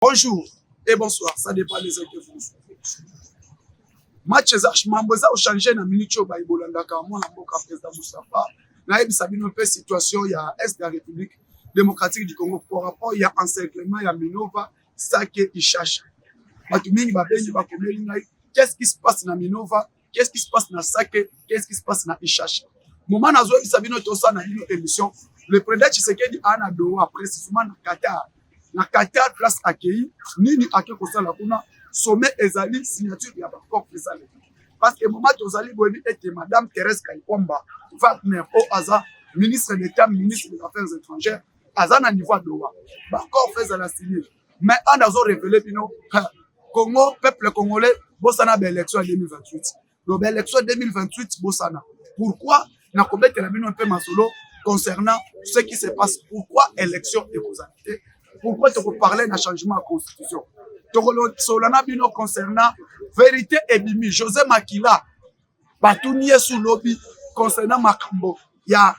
Bonjour et bonsoir, ça dépend des heures que vous suivez. Match mambo za changer na minute yo baibolanda ka mwana mboka président Moustapha na yebisa bino pe situation ya est de la République démocratique du Congo par rapport ya encerclement ya Minova Sake Ishasha. Batu mingi babengi bakomeli ngai qu'est-ce qui se passe na Minova, qu'est-ce qui se passe na Sake, qu'est-ce qui se passe na Ishasha. Moment nazo yebisa bino to sa na bino émission le président Tshisekedi ana doa précisément na Qatar. Na Qatar place accueilli nini ake kosala kuna sommet ezali signature ya bakor présale parce que moment tozali boyebi ete madame Thérèse Kaikwamba Wagner o aza ministre d'État ministre des Affaires étrangères aza na niveau de Doha bakor présale signé mais on a révélé bino Congo peuple congolais bosana ba élection en 2028 donc élection 2028 bosana pourquoi na kobeta la bino un peu masolo concernant ce qui se passe pourquoi élection et causalité. Pourquoi tu peux parler d'un changement de la constitution? Solana bino concernant vérité et bimi. José Makila, Batounie sous lobby concernant Makambo. Ya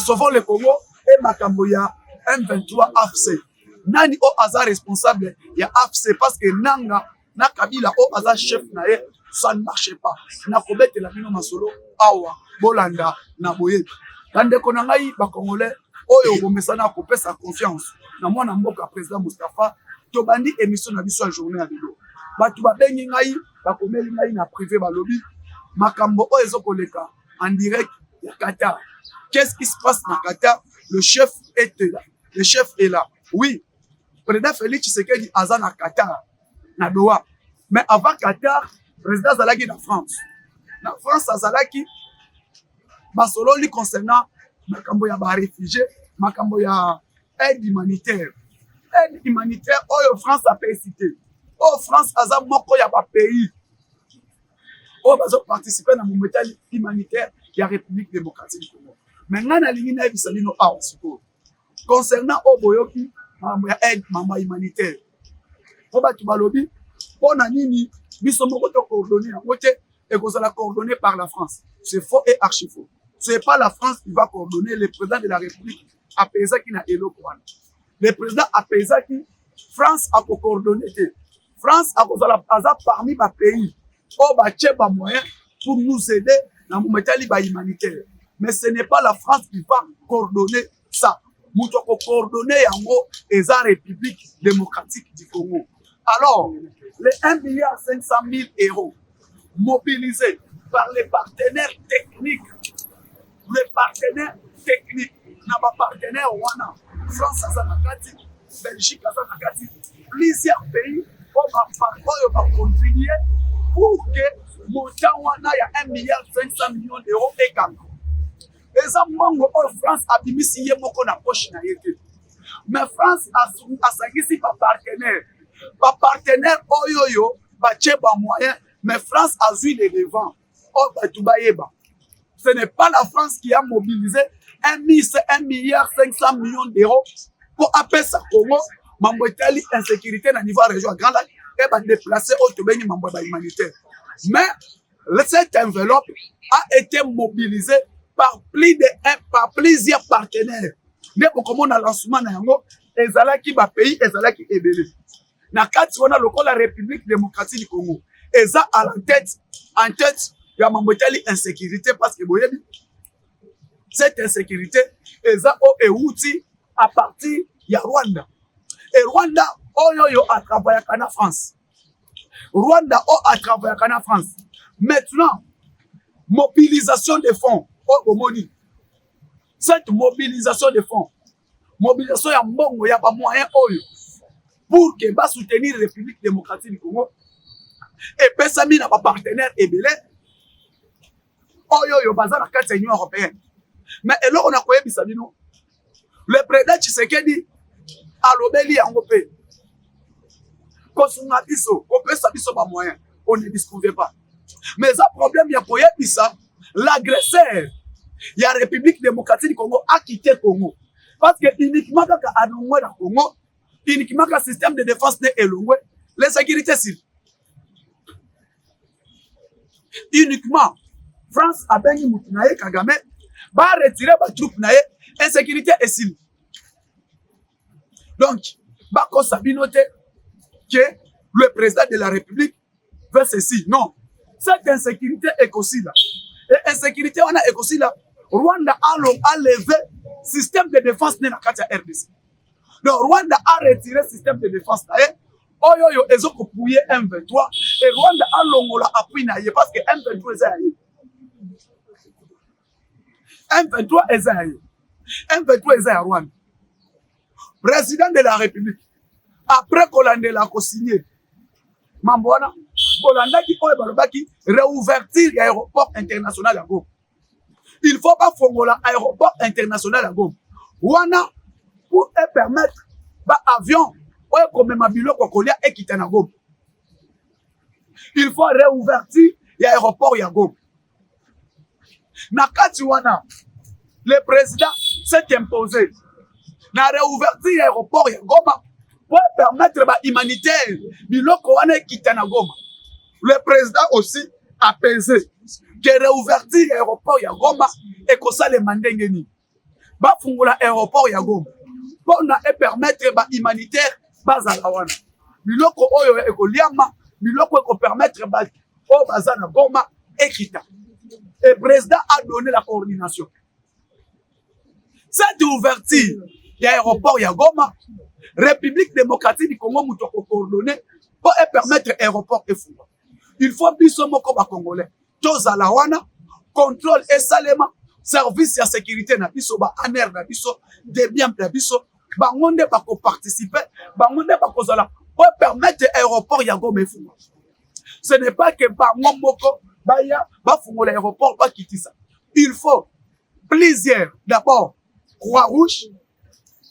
Sauvons le Congo et Makambo ya M23 AFC. Nani o hasard responsable ya AFC parce que Nanga na Kabila o hasard chef na ye, ça ne marche pas. Na kobete la bino masolo awa bolanda na boye. Tande konangai ba Congolais oyo bomesana kopesa confiance na mwana mboka président Moustapha to bandi émission na biso ya journée ya lelo batu babengi ngai bakomeli ngai na privé balobi makambo oyo ezokoleka en direct ya Qatar. Qu'est-ce qui se passe na Qatar? Le chef est là. Oui, président Félix Tshisekedi aza na Qatar na Doha, mais avant Qatar président azalaki na France. Na France azalaki basololi concernant makambo ya ba réfugiés, makambo ya aide humanitaire. Aide humanitaire oyo France a cité. Oh France aza moko ya ba pays. Oh bazo participer na mouvement humanitaire ya République démocratique du Congo. Maintenant na lingi na ebisa bino awa siko. Concernant oboyoki makambo ya aide makambo humanitaire. Po batu balobi pona nini biso moko to coordonner yango te et kozala coordonné par la France. C'est faux et archi faux. Ce n'est pas la France qui va coordonner. Le président de la République a pesé qui n'a élo pour le président a pesé qui France a coordonné. France a parmi les pays au bâtir des moyens pour nous aider dans le moment humanitaire. Mais ce n'est pas la France qui va coordonner ça. Nous devons coordonner en gros la République démocratique du Congo. Alors, les 1,5 milliard mobilisés par les partenaires techniques. Les partenaires techniques, n'a pas partenaire Wana, France Azanakati, Belgique Azanakati, plusieurs pays vont contribuer pour que montant Wana y a 1,5 milliard d'euros et gagne. Et ça, France a mis si yé moko na poche na yeke. Mais France a sagisi par partenaire. Par partenaire oyoyo, ba tcheba moyen, mais France a vu les devants. Oh, ba tubayeba. Ce n'est pas la France qui a mobilisé 1,5 milliard d'euros pour appeler ça Congo, mambo itali insécurité na niveau région Grand Lac et va déplacer au Tobeni mambo humanitaire. Mais cette enveloppe a été mobilisée par plusieurs partenaires. Dès qu'on a lancement na yango, ezalaki ba pays ezalaki ebele. Na kati wana lokola la République démocratique du Congo, eza à la tête en tête ya mambotali insécurité parce que boyebi cette insécurité eza o euti à partir ya Rwanda et Rwanda oyo a travaillé en France. Rwanda a travaillé en France. Maintenant mobilisation des fonds au Moni. Cette mobilisation des fonds, mobilisation ya mbongo ya ba moyen oyo pour que ba soutenir la République démocratique du Congo et pesami na ba partenaire ebele oyo baza na kati ya Union européenne. Mais eloko na koyebisa bino le président Tshisekedi alobeli yango pe kosunga biso kopesa biso ba moyen on ne disconvient pas. Mais ça problème ya koyebisa l'agresseur ya République démocratique du Congo a quitté Congo parce que uniquement ka alongwe na Congo uniquement ka système de défense ne elongwe les sécurités civiles uniquement France a bengi Moutunaye Kagame va retirer ba troupe nae insécurité et civile. Donc, Bako Sabinote, que le président de la République veut ceci. Non. Cette insécurité est aussi là. Et insécurité, on a aussi là. Rwanda a levé le système de défense de la RDC. Donc, Rwanda a retiré le système de défense. Oyoyo, ils ont coupé M23. Et Rwanda a longola appui naïe parce que M23 est aïe. M23 est aïe. M23 est aïe Rwanda. Président de la République. Après Kolande l'a co-signé. Mambona, Kolanda qui réouverture l'aéroport international à Goma. Il ne faut pas fongola aéroport international à Goma. Wana, pour permettre, avion, comme Mabilo Kokolia et Kitana Goma. Il faut réouverture l'aéroport à Goma. Nakati Wana, le président s'est imposé. Na réouverture l'aéroport à Goma. Pour permettre l'humanitaire, le président aussi a apaisé que réouverture l'aéroport ya Goma et que ça les mandengeni. Ba fungula aéroport ya Goma. Pour permettre l'humanitaire bazalawana. Biloko oyo ekoliama, biloko eko permettre ba o bazana Goma ekita. Et le président a donné la coordination. Cette ouverture l'aéroport ya Goma, République démocratique du Congo moutoko coordonné pour permettre l'aéroport et fou. Il faut biso moko ba congolais. Tozala wana contrôle et salema service de sécurité na biso ba aner na biso de bien na biso bangonde ba ko participer bangonde ba ko zala pour permettre l'aéroport ya Goma et fou. Ce n'est pas que bango moko ba ya ba fungo l'aéroport ba kitisa. Il faut plusieurs d'abord Croix-Rouge,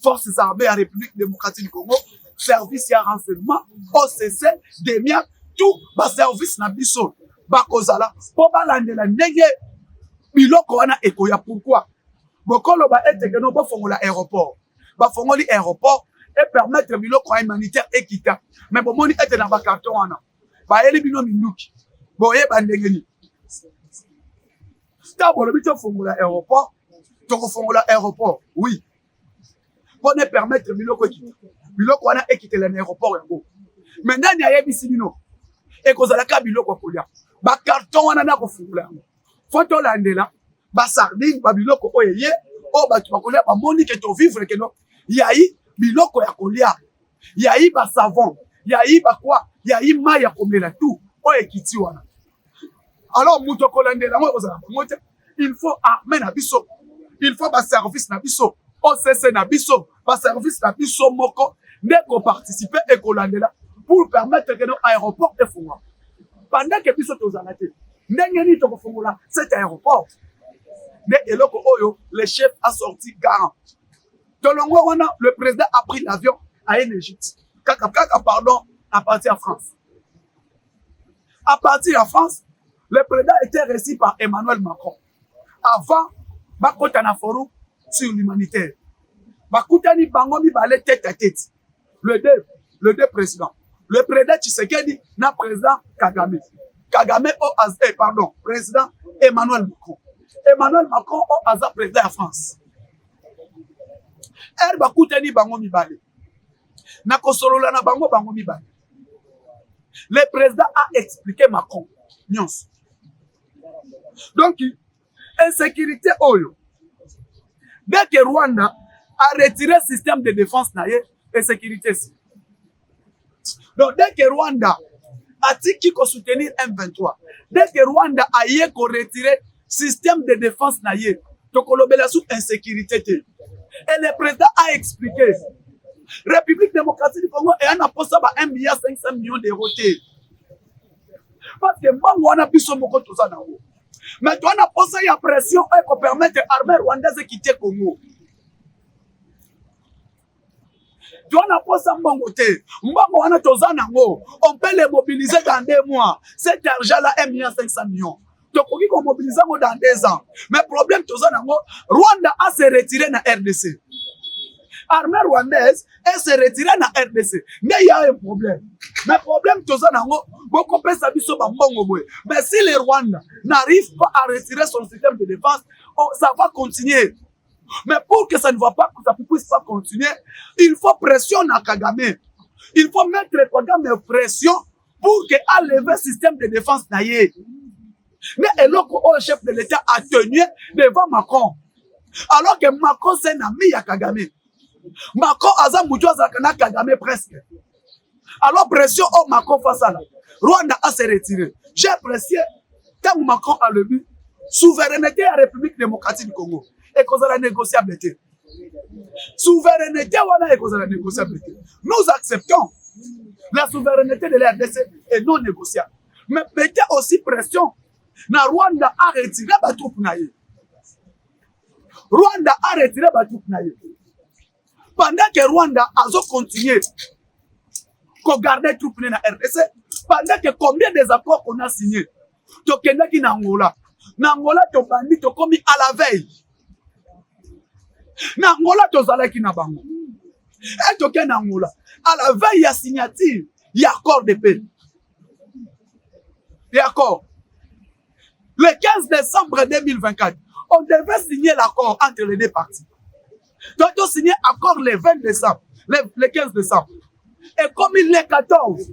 Forces armées à République démocratique du Congo, service et renseignement, OCC, DEMIA, tout ba service na biso, ba kozala, po ba landela ndenge biloko wana ekoya pourquoi? Bokolo ba ete keno ba fongola aéroport. Ba fongoli aéroport et permettre biloko humanitaire équitable. Mais bon moni ete na ba carton wana. Ba yeli bino minduki. Boye ba ndenge ni. Sta bolo bito fongola aéroport, to fongola aéroport. Oui. Pour ne permettre biloko wana ekite l'aéroport yango. Maintenant ni ayebisi bino e kozalaka biloko kolia ba carton wana na kofungula yango photo landela ba sardine ba biloko oyeye o ba tu bakolia ba moni ke to vivre ke no yayi biloko ya kolia yayi ba savon yayi ba quoi yayi ma ya komela tout o ekiti wana. Alors muto kolandela ngo kozala mote il faut armer na biso, il faut ba service na biso, OCC na biso, ba service na biso moko ndeko participer et kolandela pour permettre que nos aéroports te fungwa. Pendant que biso tozalate ndenge ni to kofungola cet aéroport de eloko oyo le chef a sorti garant. Tolongo wana le président a pris l'avion à Égypte. Pardon, à partir de France. À partir de France, le président était reçu par Emmanuel Macron. Avant, bakotana forum sur l'humanitaire. Bakutani bango mi balé tête à tête. Le deux présidents. Le président Tshisekedi na président Kagame. Kagame président Emmanuel Macron. Emmanuel Macron au hasard président de France. Er bakutani bango mi balé. Na kosolola na bango mi balé. Le président a expliqué Macron. Nyons. Donc, insécurité oyo. Dès que Rwanda a retiré le système de défense naie, insécurité si. Donc, dès que Rwanda a dit qu'il faut soutenir M23, dès que Rwanda a retiré le système de défense naie, donc on a sous insécurité. Et le président a expliqué. République démocratique du Congo et on a posé 1,5 milliard d'euros. Parce que moi, on a pu se moquer tout ça. Mais toi, on a posé la pression pour permettre l'armée rwandaise de quitter le Congo. Toi, on a posé on peut les mobiliser dans 2 mois. Cet argent-là, 1,5 milliard. Donc, on peut mobiliser dans 2 ans. Mais le problème, Rwanda a se retiré dans la RDC. L'armée rwandaise est se retirée dans la RDC. Mais il y a un problème. Mais le problème, mais si le Rwanda n'arrive pas à retirer son système de défense, ça va continuer. Mais pour que ça ne va pas, que ça ne puisse pas continuer, il faut pression à Kagame. Il faut mettre Kagame pression pour que a levé le système de défense naïe. Mais le chef de l'État a tenu devant Macron. Alors que Macron c'est un ami à Kagame. Macron a Moudjouaza Kagame presque. Alors pression au Macron face à là. Rwanda a se retiré. J'ai apprécié tant Macron a le but. Souveraineté à la République démocratique du Congo. Et cause de la négociabilité. Souveraineté et cause de la négociabilité. Nous acceptons la souveraineté de la RDC est non négociable. Mais mettez aussi pression. Na Rwanda a retiré les troupes naïe. Rwanda a retiré les troupes naïe. Pendant que Rwanda a continué à garder les troupes na RDC, pendant que combien des accords qu'on a signés, to kendaki na Angola. Na Angola to bandi to komi à la veille. Na Angola to zalaki na bango. Et to ken Angola. À la veille, il y a signature, il y a accord de paix. Il y a accord. Le 15 décembre 2024, on devait signer l'accord entre les deux parties. Donc, on signé accord le 20 décembre, le 15 décembre. Et comme il est 14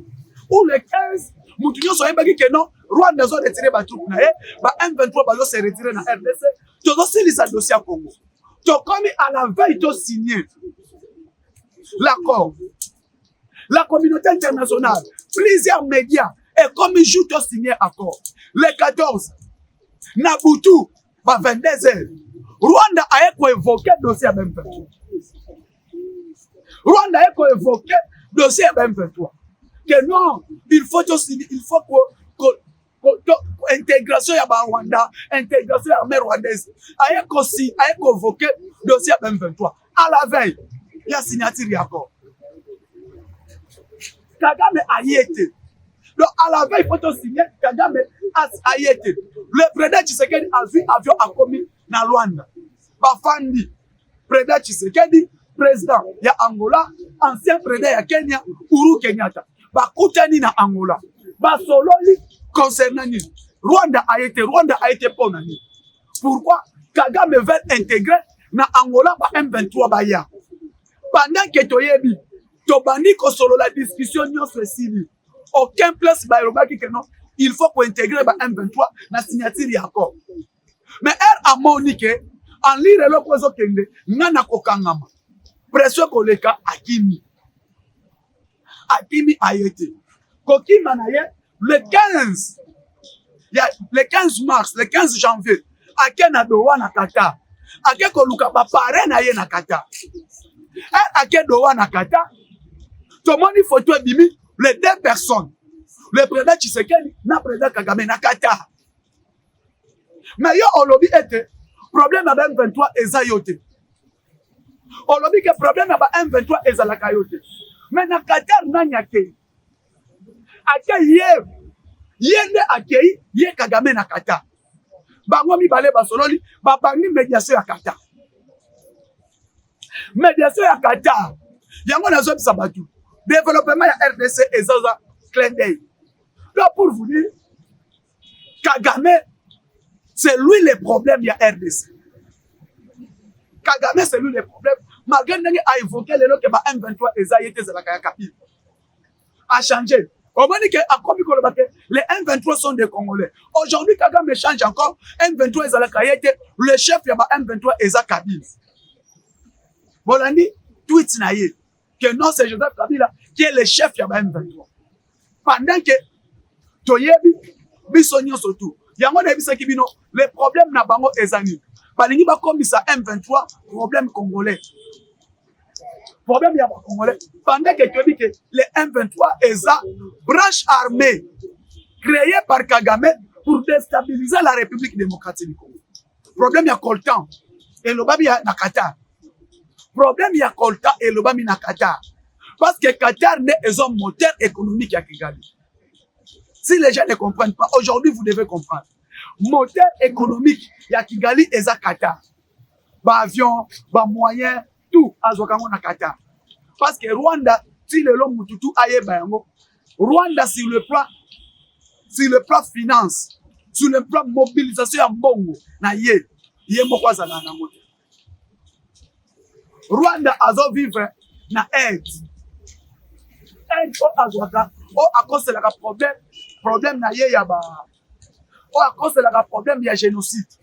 ou le 15, nous avons dit que non, Rwanda a retiré les troupes, M23 s'est retiré dans RDC, tu as signé ce dossier à Congo. Tu as comme à la veille, tu as signé l'accord. La communauté internationale, plusieurs médias, et comme ils jouent, tu as signé l'accord. Le 14, Nabutu, 22h. Rwanda a évoqué le dossier M23. Rwanda a évoqué le dossier M23. Que non, il faut intégration à Rwanda, intégration à l'armée rwandaise. A évoqué le dossier M23. À la veille, il y a signature d'accord. Kagame a y été. Donc, à la veille, il faut signer, Kagame a y été. Le président Tshisekedi a vu avion a commis dans Rwanda. Bafandi, président Tshisekedi, président ya Angola, ancien président ya Kenya, Uhuru Kenyatta. Bakutani na Angola. Basololi concernant nous. Rwanda a été pour nous. Pourquoi Kagame veut intégrer na Angola ba M23 baya. Pendant que Toyebi, Tobani Kosolo la discussion n'y se civile. Aucun place Bayrobaki que non. Il faut qu'on intègre ba M23 na signature d'accord. Mais elle a moniqué en lire le poison kende nana kokangama. Pression koleka Akimi. Akimi a été. Kokima na ye le 15. Le 15 mars, le 15 janvier, Akena Dowa na Qatar. Akeko luka ba pare na ye na Qatar. Ake Dowa na Qatar. Tout le monde photo bimi les deux personnes. Le président Tshisekedi na président Kagame na Qatar. Mais yo olobi était problème avec M23 ezayote. Olobi que problème avec M23 ezalaka yote. Mais na Qatar nanya ke. Ake yende akei ye Kagame na Qatar. Bango mi bale basololi babangi médiation ya Qatar. Médiation ya Qatar. Yango na zobi sabatu. Développement ya RDC et Zaza clin d'œil. Donc pour vous dire, Kagame, c'est lui le problème ya RDC. Kagame, c'est lui le problème. Malgré qu'il a évoqué le lot que M23 et Zayete Zalakaya Kapi a changé. On m'a dit que les M23 sont des Congolais. Aujourd'hui, Kagame change encore. M23 et Zalakaya était le chef de M23 et Zakabi. Bolandi, tweet naïe. Que non, c'est Joseph Kabila qui est le chef de M23. Pendant que Toyebi, Bissonio surtout, Yango de Bissakibino, le problème n'a pas ezani. Palingi ba comme ça M23, problème congolais. Problème y a pas congolais. Pendant que tu dis que les M23 est ça, branche armée créée par Kagame pour déstabiliser la République démocratique du Congo. Problème y a Coltan et le babi na Qatar. Problème y a Coltan et le babi na Qatar. Parce que Qatar n'est un moteur économique à Kigali. Si les gens ne comprennent pas, aujourd'hui vous devez comprendre. Moteur économique ya Kigali et à Qatar. Ba avion, ba moyen, tout à Zokango na Qatar. Parce que Rwanda, si le long mututu aye bayango, Rwanda sur le plan finance, sur le plan mobilisation en bongo, na ye mokwaza na moto. Rwanda azo vivre na aide. Aide o azwaka o akoselaka problème na ye ya ba o akoselaka problème ya génocide.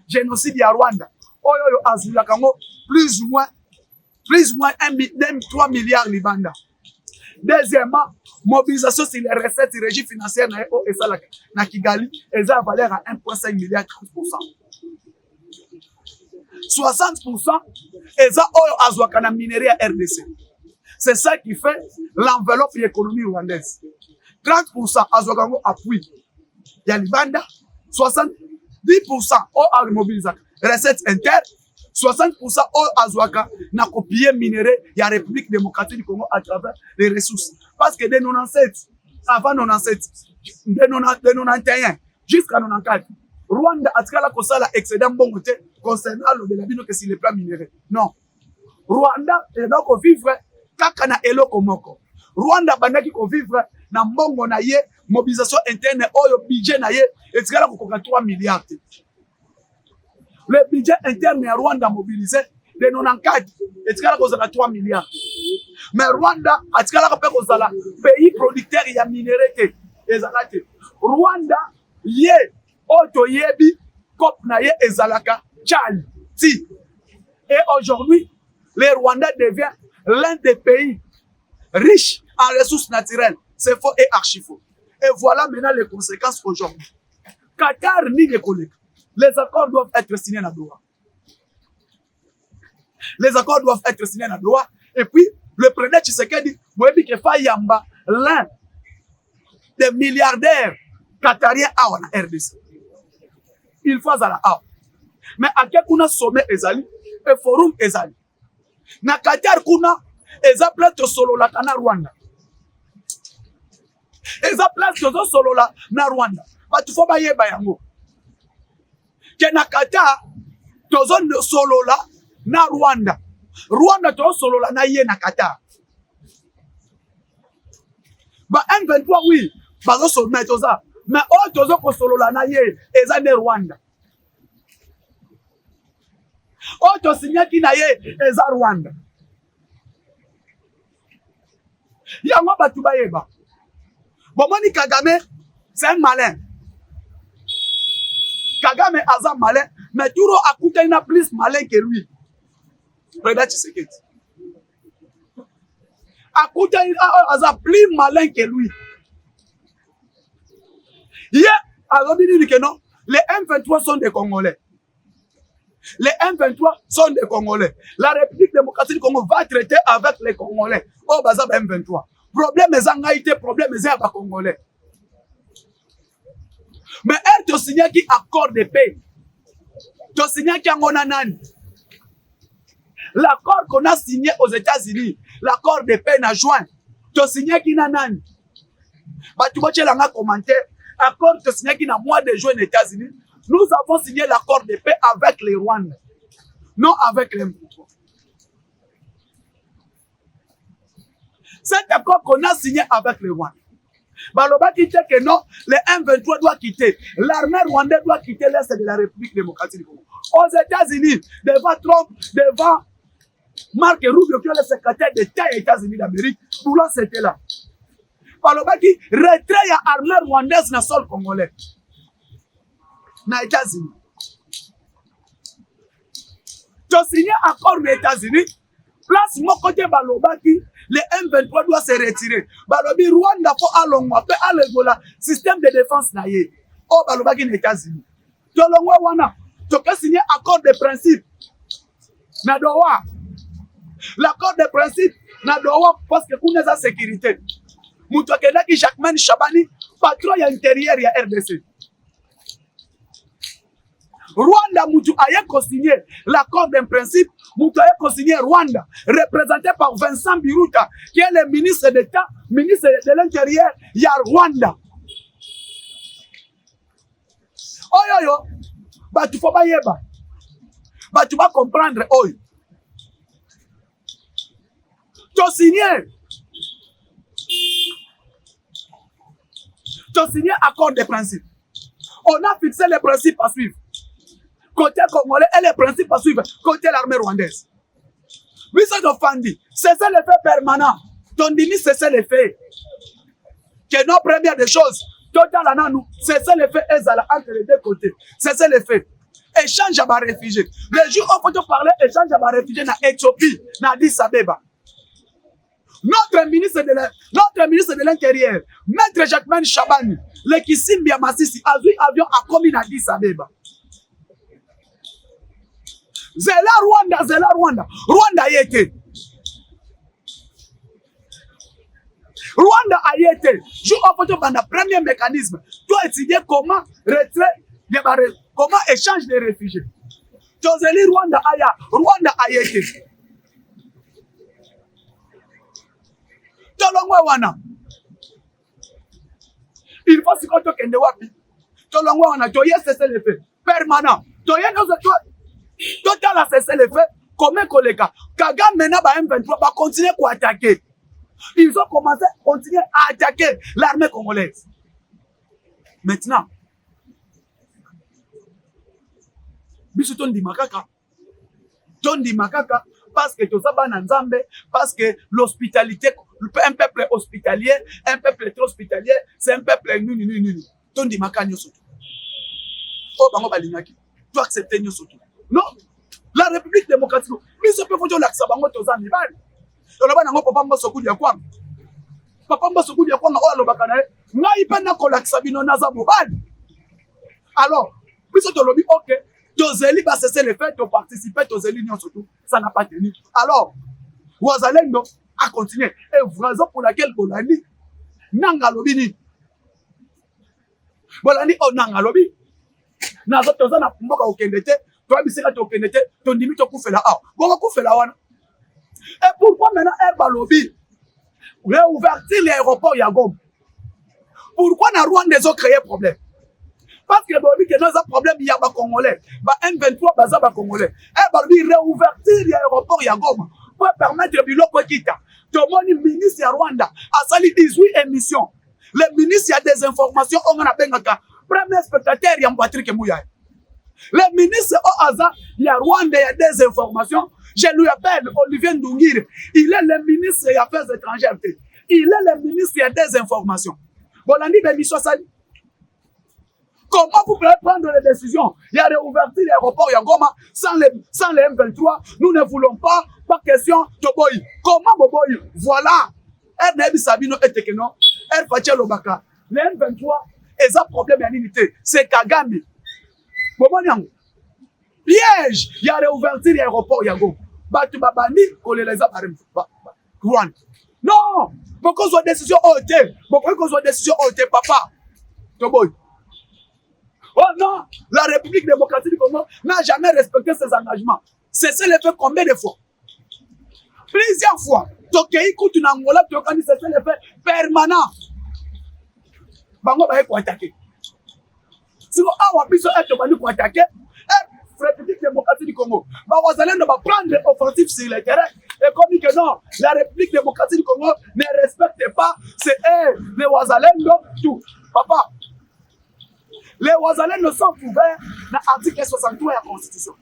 Génocide ya Rwanda. Oyo azulaka ngo plus ou moins 3 milliards libanda. Deuxièmement, mobilisation sur les recettes régies financières na Kigali, elles ont valeur à 1,5 milliard 30%. 60% elles ont azwaka na minerai à RDC. C'est ça qui fait l'enveloppe de l'économie rwandaise. 30% azwaka ngo appui ya libanda, 70% ont mobilisé recettes internes, 60% au azwaka na copier minerai ya République démocratique du Congo à travers les ressources. Parce que dès 97, avant 97, dès 91 jusqu'à 94, Rwanda a tika la kosala excédent bongo te concernant le belabino que si le plan minerai. Non. Rwanda est donc vivre kaka na eloko moko. Rwanda bandaki ko vivre na mbongo na ye mobilisation interne oyo budget na ye etikala ko 3 milliards. Le budget interne à Rwanda mobilisé de 94 et tu as 3 milliards. Mais Rwanda a un pays producteur de minerai. Rwanda ye auto yebi kop na ye ezalaka Tchad. Et aujourd'hui, le Rwanda devient l'un des pays riches en ressources naturelles. C'est faux et archi faux. Et voilà maintenant les conséquences aujourd'hui. Qatar ni les collègues. Les accords doivent être signés à Doha. Les accords doivent être signés à Doha. Et puis, le président Tshisekedi, Fayamba, l'un des milliardaires qatariens à RDC. Il faut à la A. Mais à quel kuna sommet ezali, et forum ezali. Na Qatar kuna, eza place solo la kana Rwanda. Eza place solo la na Rwanda. But faut ba yeba yango. Que na Qatar, tozon solo la na Rwanda. Rwanda to solo la na ye na Qatar. Ba M23 oui, bazo solo na toza. Mais o tozo ko solo la na ye eza ne Rwanda. O to signaki na ye eza Rwanda. Yango batu ba yeba. Bomoni Kagame, c'est un malin. Kagame aza malin, mais Touro a coûté une plus malin que lui. Regarde Tshisekedi. A coûté aza plus malin que lui. Hier, alors dit que non, les M23 sont des Congolais. Les M23 sont des Congolais. La République démocratique du Congo va traiter avec les Congolais. Oh, bazab M23. Problème est en problème est en Congolais. Mais elle te signale qui accord de paix. Te signale qui a mon anan. L'accord qu'on a signé aux États-Unis, l'accord de paix n'a joint. Te signale qui n'a nan. Bah tu vois tu l'as commenté. Accord te signale qui n'a mois de juin aux États-Unis. Nous avons signé l'accord de paix avec les Rwandais, non avec les M23. Cet accord qu'on a signé avec les Rwandais. Baloba qui dit que non, les M23 doivent quitter. L'armée rwandaise doit quitter l'Est de la République démocratique du Congo. Aux États-Unis, devant Trump, devant Marc Rubio, qui est le secrétaire d'État des États-Unis d'Amérique, pour là, c'était là. Baloba qui retrait l'armée rwandaise dans le sol congolais. Dans les États-Unis. Tu as signé accord des États-Unis, place mon côté Baloba qui les M23 doivent se retirer. Balobi Rwanda faut alongwa pe alegola système de défense na ye. Oh Baloba qui les États-Unis. Tolongwa wana, tu as signé accord de principe. Na Doha. L'accord de principe na Doha parce que kuna za sécurité. Mutu akenda ki Jacquemain Shabani patrouille intérieure ya RDC. Rwanda mutu aye co-signé l'accord d'un principe, mutu aye co-signé Rwanda, représenté par Vincent Biruta, qui est le ministre d'État, ministre de l'Intérieur, il y a Rwanda. Oh yo yo, bah tu faut pas yeba, bah tu vas comprendre oh. Tu signé accord de principe. On a fixé les principes à suivre. Côté congolais et les principes à suivre côté l'armée rwandaise. Biso de Fandi, c'est ça l'effet permanent. Ton dimi, c'est ça l'effet. Que nos premières des choses, total à nous, c'est ça l'effet entre les deux côtés. C'est ça l'effet. Échange à réfugiés. Le jour où on peut parler échange à réfugiés dans Éthiopie, dans Addis Abeba. Notre ministre de l'Intérieur, Maître Jacquemain Chabani, le Kissimbia Massisi, a vu avion à commis à Addis Abeba. Zela Rwanda. Rwanda y était. Rwanda a été. Je vais dans le premier mécanisme. Tu as étudié comment retrait, comment échange des réfugiés. Tu as dit Rwanda a été. Tolongwe wana. Il faut se compter que wapi. Tolongwe wana, tu as cessé le fait. Permanent. Tu as total cessé le fait. Comment collègue Kagame mena ba M23 va continuer à attaquer. Ils ont commencé à continuer à attaquer l'armée congolaise. Maintenant, Tondi Makaka, parce que tout ça va Nzambe, parce que l'hospitalité, un peuple hospitalier, un peuple très hospitalier, c'est un peuple nul. Tondi Makaka nyosoto. Oh, bango balingaki. Tu acceptes nyosoto. Non, la République démocratique, mais ce peut faire l'accès bango toza mibali. On a pas papa mba sokudi ya kwanga. Papa mba sokudi ya kwanga o alobaka na ye. Ngai pe na kolakisa bino naza mobali. Alors, biso to lobi OK, tozeli ba cesser le fait de participer tozeli nyonso tout, ça n'a pas tenu. Alors, Wazalendo a continué et raison pour laquelle Bolandi nanga lobi ni. Bolandi o nanga lobi. Nazo toza na mboka okendete, toi bisika to okendete, to ndimi to kufela a. Bonga kufela wana. Et pourquoi maintenant Herba Lobby réouvertir l'aéroport Yagom? Pourquoi na Rwanda ils ont créé problème? Parce que Lobby que dans un problème il y a pas congolais, ba M23 baza ba congolais. Herba Lobby réouvertir l'aéroport Yagom pour permettre biloko kita. Tomoni ministre ya Rwanda a sali 18 émissions. Le ministre a des informations on a bengaka premier spectateur ya Patrick Mouya. Le ministre Oaza ya Rwanda a des informations. Je lui appelle Olivier Ndungire. Il est le ministre des Affaires étrangères. Il est le ministre des Informations. Bolandi Bémisso Sali. Comment vous pouvez prendre les décisions? Il y a réouverture l'aéroport Yangoma sans les M23. Nous ne voulons pas question Toboy. Comment Boboy? Voilà. Ernebi Sabino et Tekeno. Fatia Lobaka. Les M23, ils ont problème à l'unité. C'est Kagame. Boboy. Piège. Il y a réouverture l'aéroport Yangoma. Batu babani koleleza Rwanda. Non, beaucoup de décisions ont été, papa. Toboy. Oh non, la République démocratique du Congo n'a jamais respecté ses engagements. C'est le fait combien de fois? Plusieurs fois. Tokei kutu na Angola tokani c'est le fait permanent. Bango ba ko attaquer. Si on a biso être bani ko attaquer, République démocratique du Congo. Wazalendo va prendre offensive sur le terrain. Et comme que non, la République démocratique du Congo ne respecte pas, c'est les Wazalendo, tout. Papa, les Wazalendo sont ouverts dans l'article 63 de la Constitution.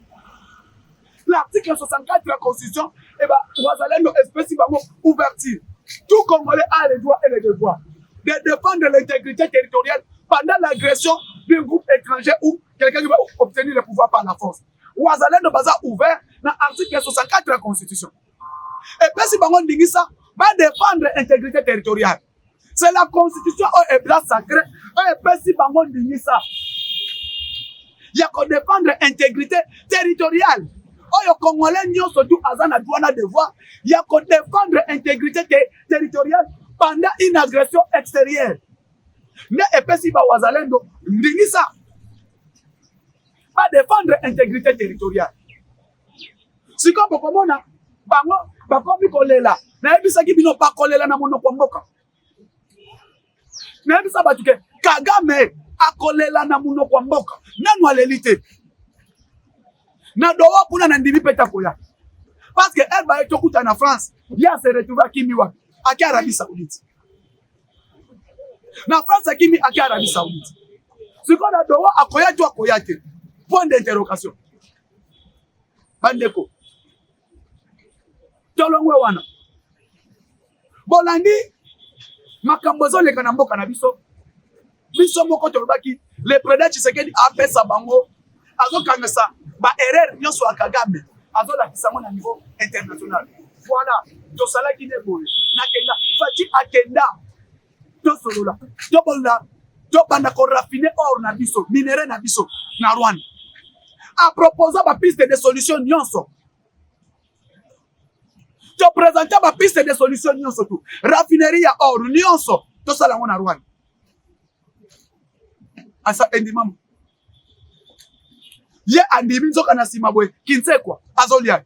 L'article 64 de la Constitution, et Wazalendo spécifiquement ouverture. Tout Congolais a les droits et les devoirs de défendre l'intégrité territoriale pendant l'agression d'un groupe étranger ou quelqu'un qui va obtenir le pouvoir par la force. Wazalendo baza ouvert dans l'article 64 de la Constitution. Et puis si Bangon Dingisa va défendre l'intégrité territoriale. C'est la Constitution qui est bien sacrée. Et puis si Bangon Dingisa, il y a qu'on défendre l'intégrité territoriale. Oh, le Congolais n'y a surtout Azana douana devoir. Il y a qu'on défendre l'intégrité territoriale pendant une agression extérieure. Mais et puis si Wazalendo Dingisa pas défendre l'intégrité territoriale. Si comme on a, comme kolela, na ebisa ki bino pa kolela na monoko mboka. Na ebisa batuke Kagame akolela na monoko mboka. Nanu alelite. Na dowa kuna na ndimi peta koya. Parce que elle va être okuta na France, il a se retrouver à Kimiwa, à Arabie Saoudite. Na France à Kimi à Arabie Saoudite. Ce qu'on a dowa akoya tu akoya te. Point d'interrogation. Bandeko. tolongwe wana bolandi makambo ezoleka na mboka na biso moko tolobaki le président Tshisekedi apesa bango azokangisa ba erreur nyonso ya Kagame azolakisa ngo na niveau international. Voilà tosalaki ne boye nakenda fati akenda tosolola tobanda ko raffiner or na biso minerai na biso na Rwanda a proposer ba piste de solution nyonso to présenter ba piste de solution nyonso tout raffinerie ya or nyonso tosala ngo na Rwanda asa endimam ye andimi nzoka na sima boye kinsekwa azolia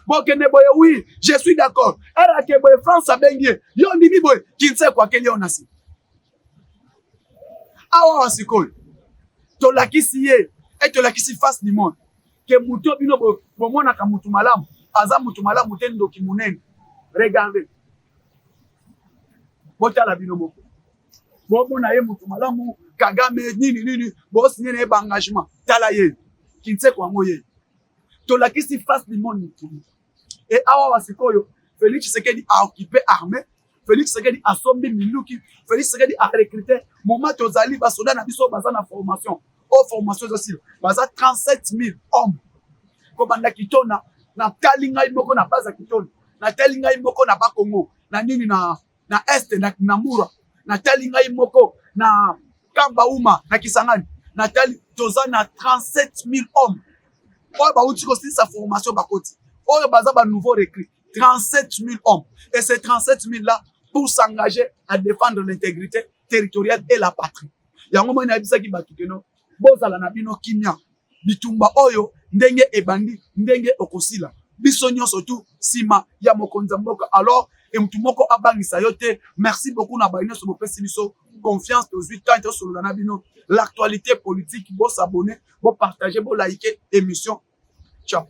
bokende boye oui je suis d'accord era ke boye France abengie yo ndimi boye kinsekwa keli onasi awa wasikoy to lakisi ye et to lakisi face du monde ke muto bino bomona ka mutu malamu aza mutu malamu tendo kimunene regardez botala bino moko bomona ye mutu malamu Kagame nini bosi nene ba engagement tala ye Kinsekwa ngo ye to lakisi face du monde mutu et awa wasikoyo Félix Tshisekedi a occupé armée Félix Tshisekedi a sombi miluki Félix Tshisekedi a recruté moment tozali ba soda na biso baza na formation formation aussi baza 37 000 hommes ko banda kitona na talinga imoko na baza kitona na talinga imoko na Bakongo na nini na est na Mura na talinga imoko na Kambauma na Kisangani na tali toza na 37 000 hommes oyo ba uti ko sa formation bakoti oyo baza ba nouveau recrues 37 000 hommes et ces 37 000 là pour s'engager à défendre l'intégrité territoriale et la patrie yango mona bisaki batukeno bozala na bino kimia bitumba oyo ndenge ebandi ndenge okosila biso nyonso tu sima ya mokonza mboka alors et mutu moko abangisa yote merci beaucoup na baino so bopesi biso confiance aux 8 ans sur na bino l'actualité politique bo s'abonner bo partager bo liker émission ciao.